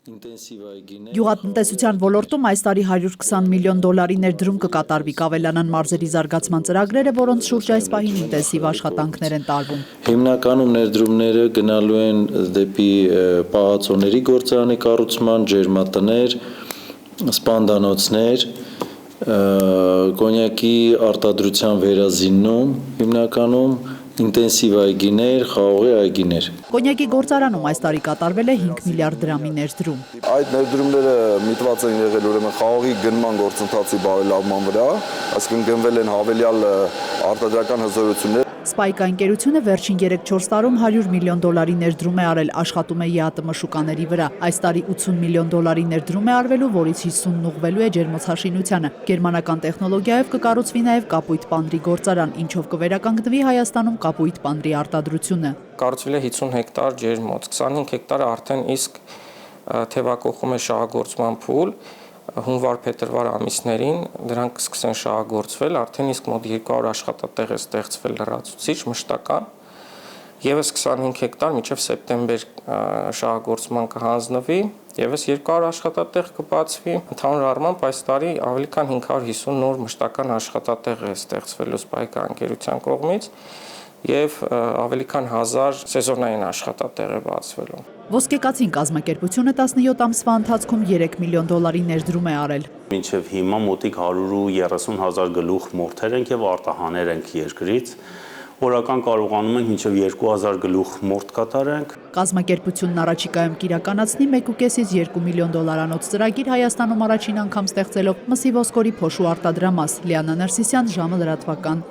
Գյուղատնտեսության ոլորտում այս տարի 120 միլիոն դոլարի ներդրում կկատարվի, կավելանան մարզերի զարգացման ծրագրերը, որոնց շուրջ այս պահին ինտենսիվ աշխատանքներ են տարվում։ Հիմնականում ներդրումները գնալու են դեպի պահածոների գործարանի կառուցման, ջերմատներ, սպանդանոցներ, կոնյակի արտադրության վերազիննում, հիմնականում ինտենսիվ այգիներ, խաղողի այգիներ։ Կոնյակի գործարանում այս տարի կատարվել է 5 միլիարդ դրամի ներդրում։ Այդ ներդրումները միտված են եղել ուրեմն խաղողի գնման գործընթացի բարելավման վրա, այսինքն գնվել են հավելյալ արտադրական հզորություններ։ Սպայկ ընկերությունը վերջին 3-4 տարում 100 միլիոն դոլարի ներդրում է արել, աշխատում է ԵԱՏՄ շուկաների վրա։ Այս տարի 80 միլիոն դոլարի ներդրում է արվելու, որից 50-ն ուղղվելու է ջերմոցաշինությանը։ Գերմանական տեխնոլոգիայով կկառուցվի նաև կապույտ պանրի գործարան, ինչով կվերականգնվի Հայաստանում կապույտ պանրի արտադրությունը։ Կառուցվել է 50 հեկտար ջերմոց, 25 հեկտարը արդեն իսկ թևակողում է շահագործման փուլ։ Հունվար-փետրվար ամիսներին դրանք սկսեն շահագործվել, արդեն իսկ մոտ 200 աշխատատեղ է ստեղծվել լրացուցիչ, մշտական, եւս 25 հեկտար մինչև սեպտեմբեր շահագործման կհանձնվի, եւս 200 աշխատատեղ կբացվի։ Ընդհանուր առմամբ այս տարի ավելի քան 550 նոր մշտական աշխատատեղ է ստեղծվելու Սպայկ ընկերության կողմից եւ ավելի քան 1000 սեզոնային աշխատատեղ է բացվելու։ Ոսկեկացին կազմակերպությունը 17 ամսվա ընթացքում 3 միլիոն դոլարի ներդրում է արել։ Մինչև հիմա մոտիկ 130,000 գլուխ մորթեր ենք եւ արտահաներ ենք երկրից։ Օրական կարողանում ենք մինչև 2000 գլուխ մորթ կատարենք։ Կազմակերպությունն առաջիկայում կիրականացնի 1,5-ից 2 միլիոն դոլարանոց ծրագիր Հայաստանում առաջին անգամ ստեղծելով մսի ոսկորի փոշու արտադրամաս։ Լիանա Ներսիսյան, ժամը լրատվական։